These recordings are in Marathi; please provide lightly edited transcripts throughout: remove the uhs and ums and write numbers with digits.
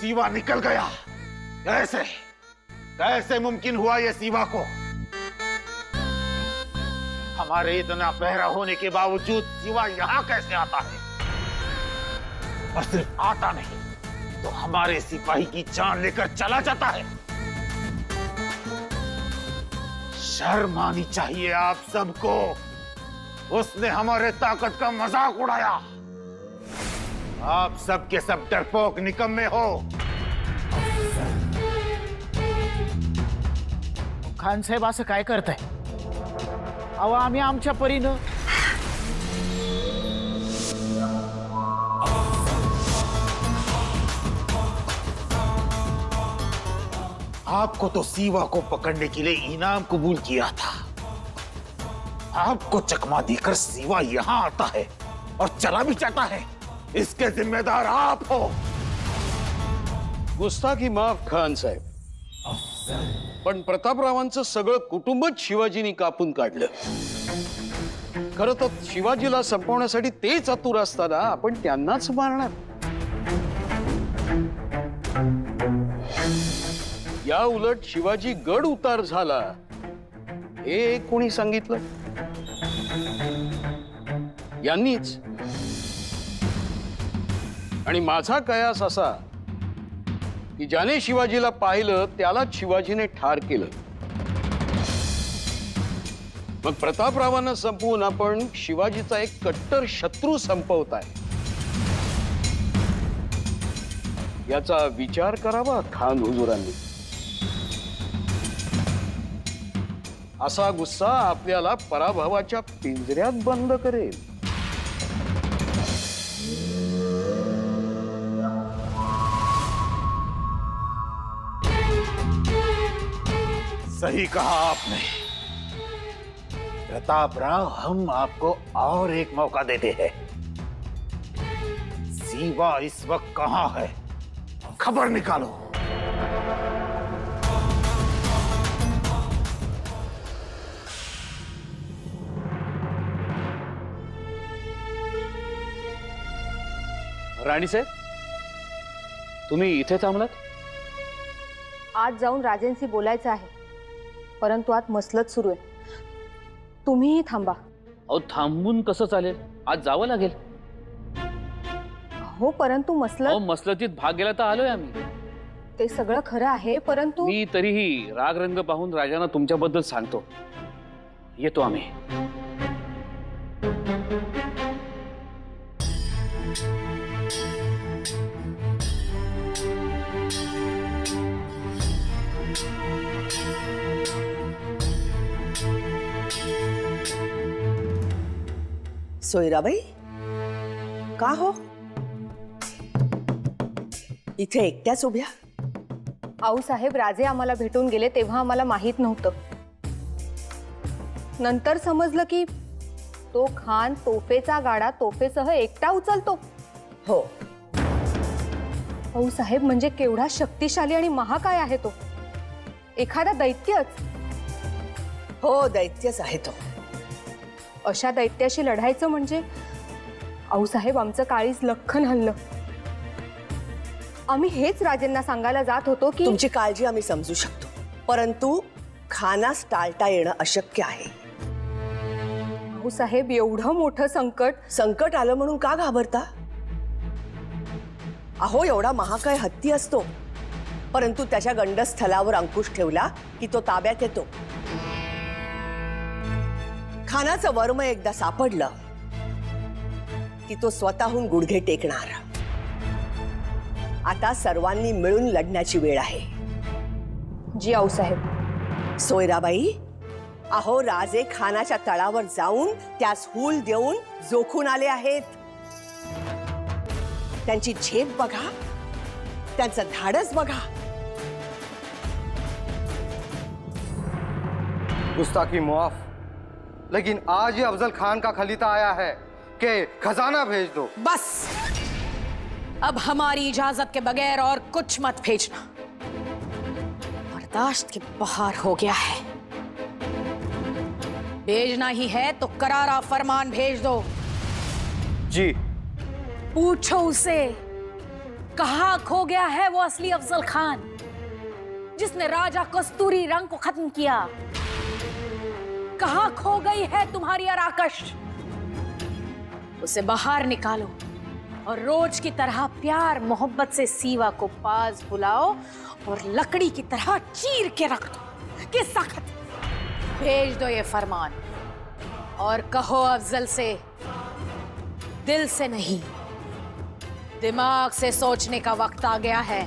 सीवा निकल गया। कैसे कैसे मुमकिन हुआ ये सीवा को? हमारे इतना पहरा होने के बावजूद सीवा यहां कैसे आता है? और सिर्फ आता नहीं तो हमारे सिपाही की जान लेकर चला जाता है। शर्म आनी चाहिए आप सबको। उसने हमारे ताकत का मजाक उड़ाया। आप सब के सब डरपोक निकम्मे हो। खान साहेब असं काय करताय? अहो आम्ही आमच्या परीनं आपको तो सीवा को पकड़ने के लिए इनाम कबूल किया था। आपको चकमा देकर सीवा यहां आता है और चला भी जाता है। इसके जिम्मेदार आप हो। गुस्ताखी माफ खान साहेब, पण प्रतापरावांचं सगळं कुटुंबच शिवाजींनी कापून काढलं। खरं तर शिवाजीला संपवण्यासाठी ते चतुर असताना आपण त्यांनाच मारणार। या उलट शिवाजी गड उतार झाला हे कोणी सांगितलं? यांनीच। आणि माझा कयास असा की ज्याने शिवाजीला पाहिलं त्यालाच शिवाजीने ठार केलं। मग प्रतापरावांना संपवून आपण शिवाजीचा एक कट्टर शत्रू संपवताय। याचा विचार करावा खान हुजुरांनी। असा गुस्सा आपल्याला पराभवाच्या पिंजऱ्यात बंद करेल। सही कहा आपने प्रतापराव। हम आपको और एक मौका देते हैं। सीवा इस वक्त कहां है, खबर निकालो। राणी साहेब, तुम्ही इथे थांबलात? आज जाऊन राजेंशी बोलायचं आहे, परंतु आत मसलत सुरू आहे। तुम्हीही थांबा। अहो थांबून कसं चालेल? आज जावं लागेल। हो, परंतु मसलत। अहो मसलतीत भाग घ्यायला तर आलोय आम्ही। ते सगळं खरं आहे, परंतु मी तरीही राग रंग पाहून राजांना तुमच्याबद्दल सांगतो। येतो आम्ही। सोयराबाई, का हो इथे एकट्याच उभ्या? आऊसाहेब राजे आम्हाला भेटून गेले तेव्हा आम्हाला माहित नव्हतं। नंतर समजलं की तो खान तोफेचा गाडा तोफेसह एकटा उचलतो। हो, आऊसाहेब म्हणजे केवढा शक्तिशाली आणि महाकाय आहे तो। एखादा दैत्यच। हो, दैत्यच आहे तो। अशा दैत्याशी लढायचं म्हणजे आऊसाहेब आमचं काळीज लख्खन हल्लं। आम्ही हेच राजेंना सांगायला जात होतो की तुमची काळजी आम्ही समजू शकतो, परंतु खानास टाळता येणं अशक्य आहे। आऊसाहेब एवढं मोठं संकट आलं म्हणून का घाबरता? अहो एवढा महाकाय हत्ती असतो, परंतु त्याच्या गंडस्थलावर अंकुश ठेवला की तो ताब्यात येतो। खानाचं वर्म एकदा सापडलं की तो स्वतःहून गुडघे टेकणार। आता सर्वांनी मिळून लढण्याची वेळ आहे। जी आऊसाहेब। सोयराबाई, अहो राजे खानाच्या तळावर जाऊन त्यास हूल देऊन जोखून आले आहेत। त्यांची झेप बघा, त्यांचं धाडस बघा। गुस्ताखी मुआफ, लेकिन आज ये अफजल खान का खलीता आया है कि खजाना भेज दो। बस, अब हमारी इजाजत के बगैर और कुछ मत भेजना। बर्दाश्त के बाहर हो गया है। भेजना ही है तो करारा फरमान भेज दो। जी। पूछो उसे कहाँ खो गया है वो असली अफजल खान जिसने राजा कस्तूरी रंग को खत्म किया? कहाँ खो गई है तुम्हारी अराकश? उसे बाहर निकालो और रोज की तरह प्यार मोहब्बत से सीवा को पास बुलाओ और लकड़ी की तरह चीर के रख दो कि सख्त भेज दो ये फरमान और कहो अफजल से दिल से नहीं दिमाग से सोचने का वक्त आ गया है।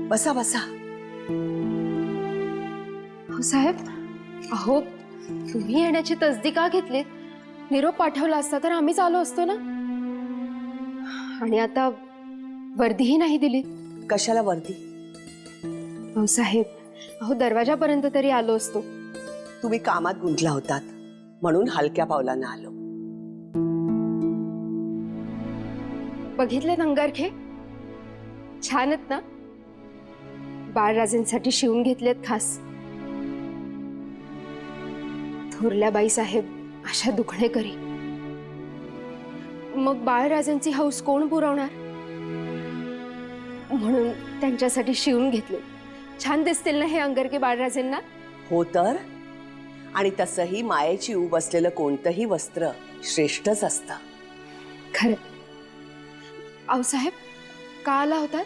बसा बसा. हो साहेब, अहो तुम्ही येण्याची तसदी का घेतलीत? निरोप पाठवला असता तर आम्हीच आलो असतो ना. आणि आता वर्दीही नाही दिली. कशाला वर्दी? हो साहेब, अहो दरवाजापर्यंत तरी आलो असतो. तुम्ही कामात गुंतला होतात म्हणून हलक्या पावलानं आलो. बघितलेत अंगारखे? छान आहेत ना? बाळराजेंसाठी शिवून घेतलेत खास. थोरल्या बाई साहेब अशा दुखणे करी. मग बाळराजांची हौस कोण पुरवणार? म्हणून त्यांच्यासाठी शिवून घेतले. छान दिसतील ना हे अंगारके बाळराजेंना? हो तर. आणि तसंही मायेची ऊब असलेलं कोणतंही वस्त्र श्रेष्ठच असतं. खरं. अहो साहेब, का आला होता?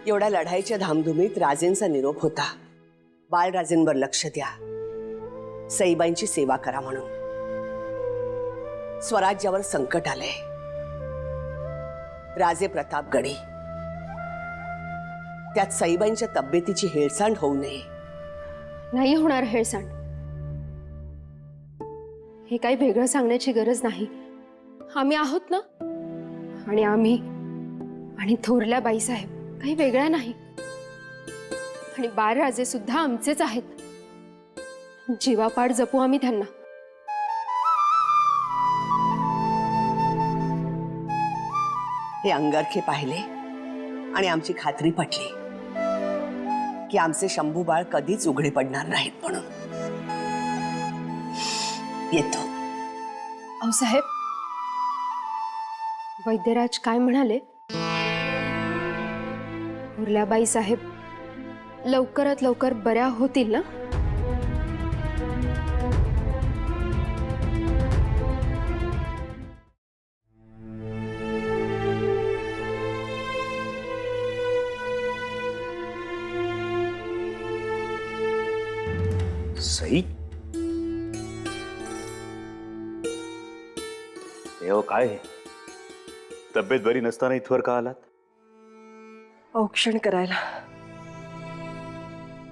एवढ्या लढाईच्या धामधुमीत राजेंचा निरोप होता. बाळराजेंवर लक्ष द्या, सईबाईंची सेवा करा म्हणून. स्वराज्यावर संकट आलंय. राजे प्रतापगडी, त्यात सईबाईंच्या तब्येतीची हेळसांड होऊ नये. नाही होणार हेळसांड. हे काही वेगळं सांगण्याची गरज नाही. आम्ही आहोत ना. आणि आम्ही आणि थोरल्या बाईसाहेब काही वेगळ्या नाही. आणि बाळराजे सुद्धा आमचेच आहेत. जीवापाड जपू आम्ही त्यांना. हे अंगारखे पाहिले आणि आमची खात्री पटली की आमचे शंभू बाळ कधीच उघडे पडणार नाहीत म्हणून. येतो. अहो साहेब, वैद्यराज काय म्हणाले? उर्ल्याबाई साहेब लवकरात लवकर बऱ्या होतील ना? सई, देव काय आहे? तब्येत बरी नसताना इथवर का आलात? औक्षण करायला.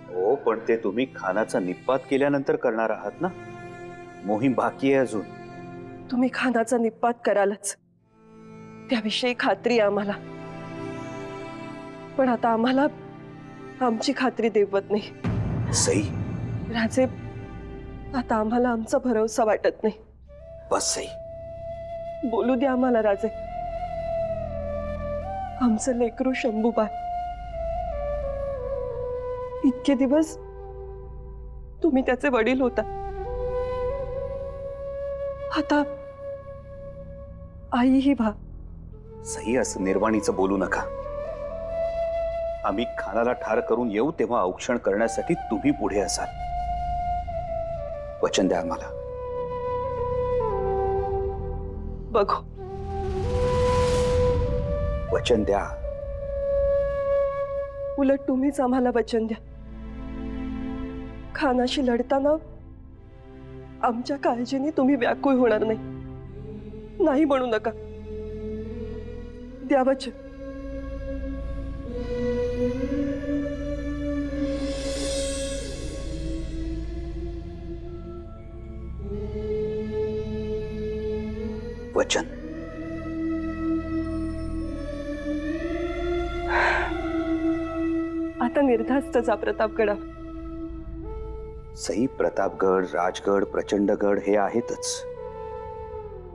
हो, पण ते तुम्ही खानाचा निपात केल्यानंतर करणार आहात ना? मोहीम बाकी आहे अजून. तुम्ही खानाचा निपात करालच, त्याविषयी खात्री आहे आम्हाला. पण आता आम्हाला आमची खात्री देवत नाही. सई, राजे, आता आम्हाला आमचा भरोसा वाटत नाही. बस सई, बोलू द्या आम्हाला राजे. आमचं लेकरू शंभूबाळ इतके दिवस तुम्ही त्याचे वडील होता. आता आई ही भा. सई, असं निर्वाणीचं बोलू नका. आम्ही खानाला ठार करून येऊ तेव्हा औक्षण करण्यासाठी तुम्ही पुढे असाल. वचन द्या आम्हाला. बघू. वचन द्या. उलट तुम्हीच आम्हाला वचन द्या. खानाशी लढताना आमच्या काळजीने तुम्ही व्याकुळ होणार नाही. नाही म्हणू नका. द्या वचन. वचन. आता निर्धास्त जा प्रतापगडा. सई, प्रतापगड, राजगड, प्रचंडगड हे आहेतच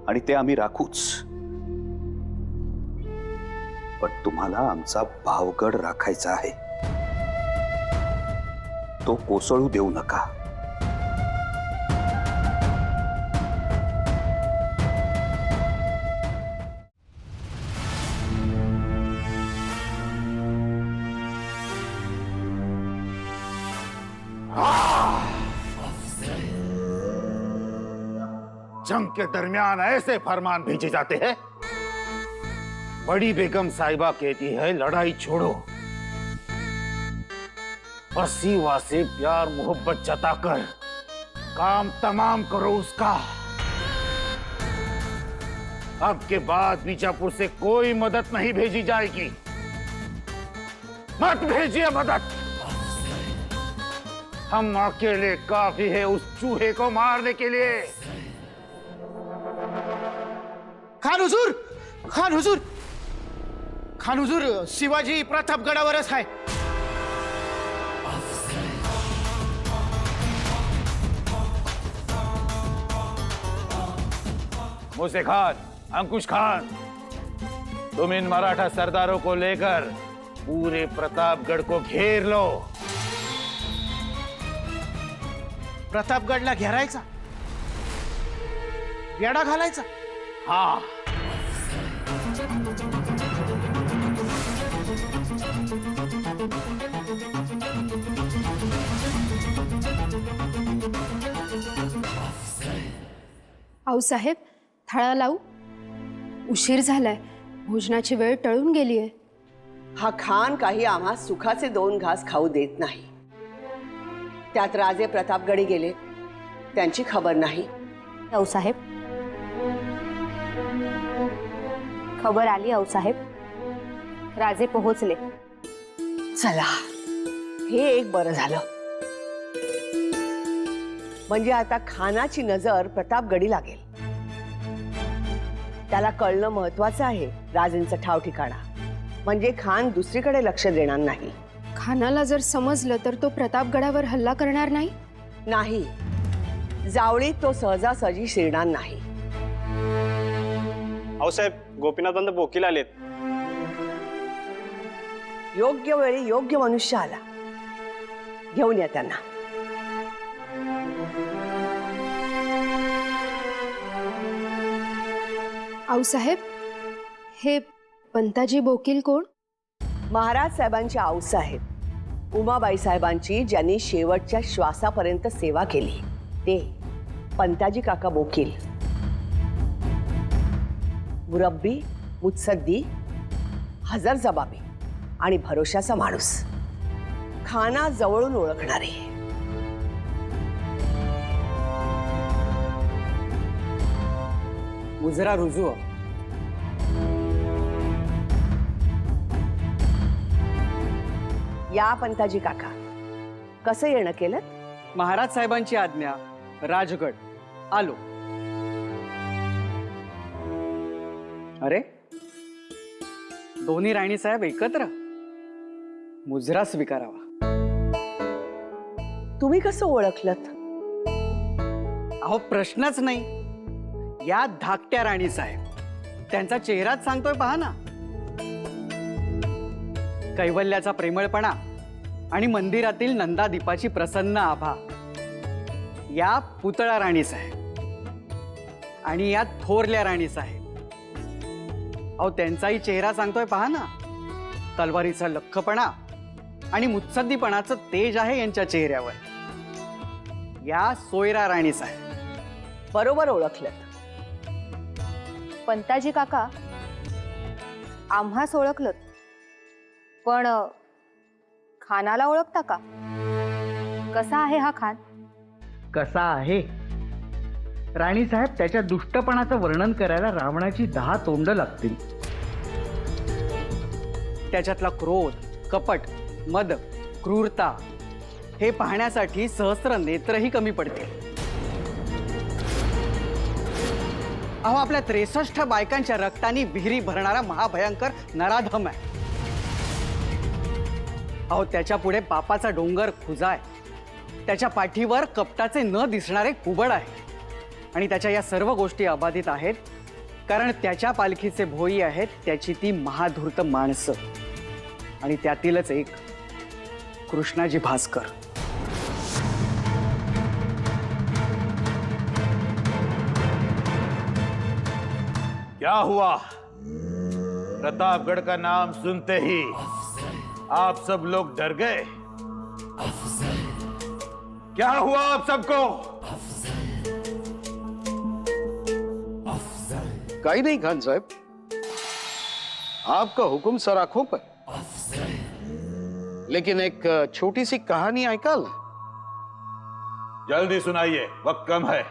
आणि ते आम्ही राखूच. पण तुम्हाला आमचा भावगड राखायचा आहे, तो कोसळू देऊ नका. जंग के दरमियान ऐसे फरमान भेजे जाते हैं. बड़ी बेगम साहिबा कहती है लड़ाई छोड़ो और सीवा से प्यार मोहब्बत जताकर काम तमाम करो उसका. अब के बाद बीजापुर से कोई मदद नहीं भेजी जाएगी. मत भेजिए मदद. हम अकेले काफी है उस चूहे को मारने के लिए. खान हुजूर, खान हुजूर, खान हुजूर, शिवाजी प्रतापगडावरच आहे. मूसे खान, अंकुश खान, तुम इन मराठा सरदारों को लेकर पूरे प्रतापगढ़ को घेर लो. प्रतापगडला घेरायचा, वेडा घालायचा. हाँ, आऊसाहेब, थाळा लावू? उशीर झालाय, भोजनाची वेळ टळून गेलीये. हा खान काही आम्हा सुखाचे 2 घास खाऊ देत नाही. त्यात राजे प्रतापगडी गेले, त्यांची खबर नाही. आऊसाहेब, खबर आली आऊसाहेब, राजे पोहोचले. चला, हे एक बरं झालं. म्हणजे आता खानाची नजर प्रतापगडी लागेल. त्याला कळणं महत्वाचं आहे राजेंचं ठाव ठिकाणा, म्हणजे खान दुसरीकडे लक्ष देणार नाही. खानाला जर समजलं तर तो प्रतापगडावर हल्ला करणार नाही. नाही, जावळीत तो सहजासहजी शिरणार नाही. आऊसाहेब, गोपीनाथांत बोकील आलेत. योग्य वेळी योग्य मनुष्य आला. घेऊन या त्यांना. आऊसाहेब, हे पंताजी बोकील कोण? महाराज साहेबांचे आऊसाहेब, उमाबाई साहेबांची ज्यांनी शेवटच्या श्वासापर्यंत सेवा केली ते पंताजी काका बोकील. मुरब्बी, मुत्सद्दी, हजर जबाबी आणि भरोशाचा माणूस. खाना जवळून ओळखणारे. मुजरा रुजू. या पंताजी काका, कसं येणं केलं? महाराज साहेबांची आज्ञा, राजगड आलो. अरे, दोन्ही राणी साहेब एकत्र, मुजरा स्वीकारावा. तुम्ही कसं ओळखलत? अहो, प्रश्नच नाही. या धाकट्या राणी साहेब, त्यांचा चेहराच सांगतोय पहा ना. कैवल्याचा प्रेमळपणा आणि मंदिरातील नंदादीपाची प्रसन्न आभा. या पुतळा राणी साहेब आणि या थोरल्या राणी साहेब, अहो त्यांचाही चेहरा सांगतोय पहा ना. तलवारीचा लख्खपणा आणि मुत्सद्दीपणाचं तेज आहे यांच्या चेहऱ्यावर. या सोयरा राणी साहेब. बरोबर ओळखलं. पंताजी काका, आम्हास ओळखलं, पण खानाला ओळखता का? कसा आहे हा खान? कसा आहे? राणीसाहेब, त्याच्या दुष्टपणाचं वर्णन करायला रावणाची 10 तोंड लागतील. त्याच्यातला क्रोध, कपट, मद, क्रूरता हे पाहण्यासाठी सहस्त्र नेत्रही कमी पडतील. अहो, आपल्या 63 बायकांच्या रक्तानी विहिरी भरणारा महाभयंकर नराधम आहे. अहो, त्याच्या पुढे पापाचा डोंगर खुजाय. त्याच्या पाठीवर कपटाचे न दिसणारे कुबड आहे. आणि त्याच्या या सर्व गोष्टी अबाधित आहेत कारण त्याच्या पालखीचे भोई आहेत त्याची ती महाधूर्त माणसं, आणि त्यातीलच एक कृष्णाजी भास्कर. क्या हुआ? प्रतापगढ़ का नाम सुनते ही आप सब लोग डर गए? क्या हुआ आप सबको? काही नहीं खान साहब, आपका हुक्म सर आंखों पर. लेकिन एक छोटी सी कहानी ऐकाल? जल्दी सुनाइए, वक्त कम है.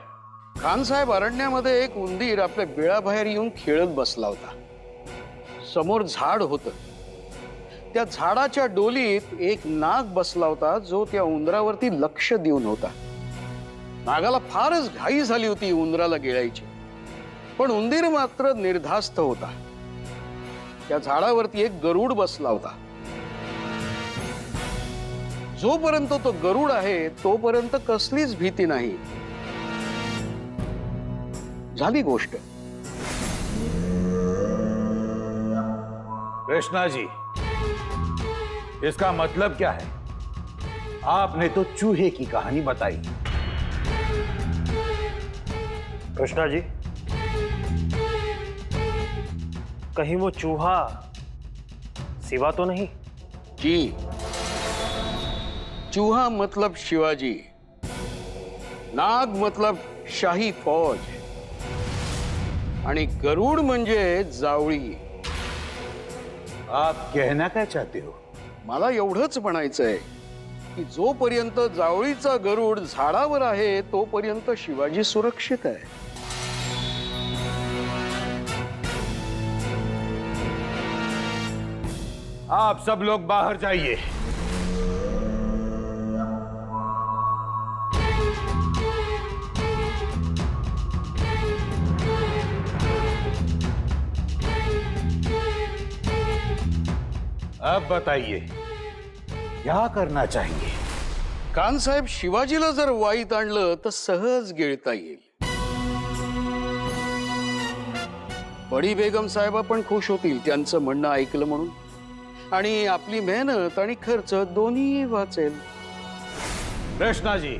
खान साहेब, अरण्यामध्ये एक उंदीर आपल्या बिळाबाहेर येऊन खेळत बसला होता. समोर झाड होतं. त्या झाडाच्या डोलीत एक नाग बसला होता जो त्या उंदरावरती लक्ष देऊन होता. नागाला फारच घाई झाली होती उंदराला गिळायची, पण उंदीर मात्र निर्धास्त होता. त्या झाडावरती एक गरुड बसला होता. जोपर्यंत तो गरुड आहे तोपर्यंत कसलीच भीती नाही. झाली गोष्ट. कृष्णा जी, इसका मतलब क्या है? आपने तो चूहे की कहानी बताई. कृष्णा जी, कहीं वो चूहा सिवा तो नहीं? जी, चूहा मतलब शिवाजी, नाग मतलब शाही फौज, आणि गरुड म्हणजे जावळी. आप कहना क्या चाहते हो? मला एवढंच म्हणायचंय की जोपर्यंत जावळीचा गरुड झाडावर आहे तोपर्यंत शिवाजी सुरक्षित आहे. आप सब लोग बाहर जाइए. अब बताइए क्या करना चाहिए? खान साहेब, शिवाजीला जर वाईत आणलं तर सहज गिळता येईल. बडी बेगम साहेब पण खुश होतील त्यांचं म्हणणं ऐकलं म्हणून, आणि आपली मेहनत आणि खर्च दोन्ही वाचेल. कृष्णा जी,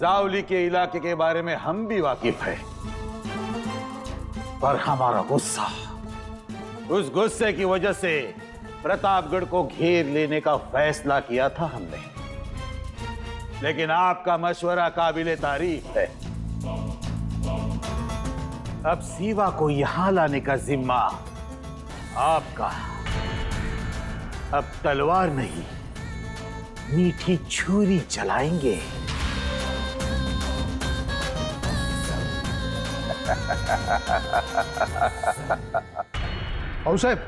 जावली के इलाके के बारे में हम भी वाकिफ है, पर हमारा गुस्सा, उस गुस्से की वजह से प्रतापगढ़ को घेर लेने का फैसला किया था हमने. लेकिन आपका मशवरा काबिले तारीफ है. अब सीवा को यहां लाने का जिम्मा आपका. अब तलवार नहीं, मीठी छुरी चलाएंगे. भाऊसाहेब,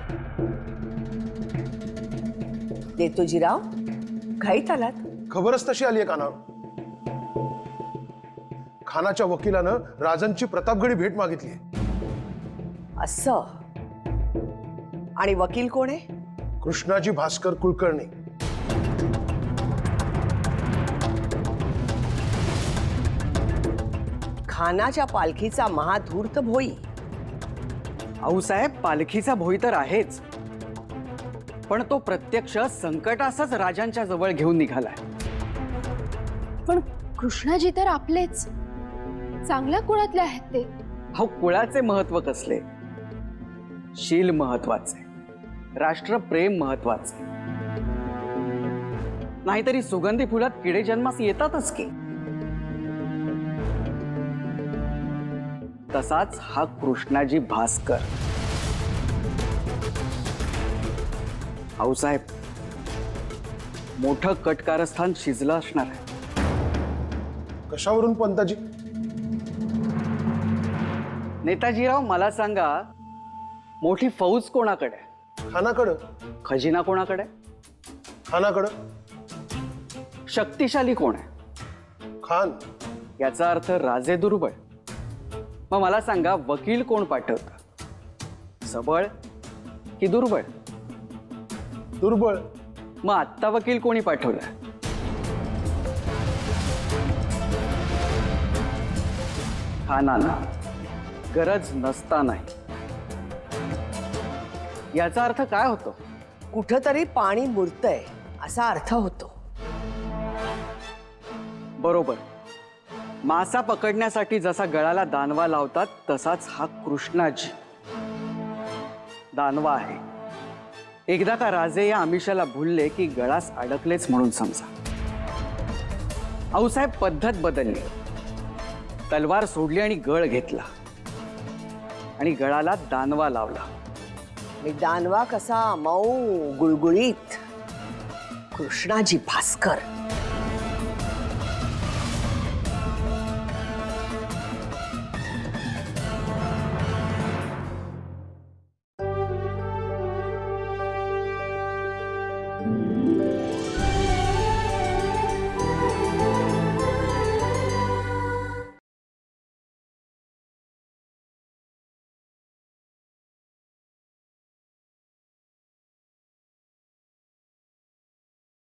देतोजीराव, घाईत आलात? खबरच तशी आली आहे कानावर. खानाच्या वकिलानं राजनची प्रतापगडी भेट मागितली. असं? आणि वकील कोण आहे? कृष्णाजी भास्कर कुलकर्णी. खानाच्या पालखीचा महाधूर्त भोई. आऊसाहेब, पालखीचा भोई तर आहेच, पण तो प्रत्यक्ष संकटासच राजांच्या जवळ घेऊन निघालाय. पण कृष्णाजी तर आपलेच चांगल्या कुळातले आहेत ते. हा, कुळाचे महत्व कसले? शील महत्वाचे, राष्ट्रप्रेम महत्वाचे. नाहीतरी सुगंधी फुलात किडे जन्मास येतातच की. तसाच हा कृष्णाजी भास्कर. आऊसाहेब, मोठं कटकारस्थान शिजलं असणार आहे. कशावरून पंताजी? नेताजीराव, मला सांगा, मोठी फौज कोणाकडे? खानाकडं. खजिना कोणाकडे? खानाकडं. शक्तिशाली कोण आहे? खान. याचा अर्थ राजे दुर्बळ. मग मला सांगा, वकील कोण पाठवतं? सबळ की दुर्बळ? दुर्बळ. मग आत्ता वकील कोणी पाठवलाय? खानानं. गरज नसतानाही. याचा अर्थ काय होतो? कुठंतरी पाणी मुरतंय असा अर्थ होतो. बरोबर. मासा पकडण्यासाठी जसा गळाला दानवा लावतात तसाच हा कृष्णाजी दानवा आहे. एकदा का राजे या आमिषाला भुलले की गळास अडकलेच म्हणून समजा. आऊसाहेब पद्धत बदलली. तलवार सोडली आणि गळ घेतला आणि गळाला दानवा लावला. आणि दानवा कसा मऊ गुळगुळीत. कृष्णाजी भास्कर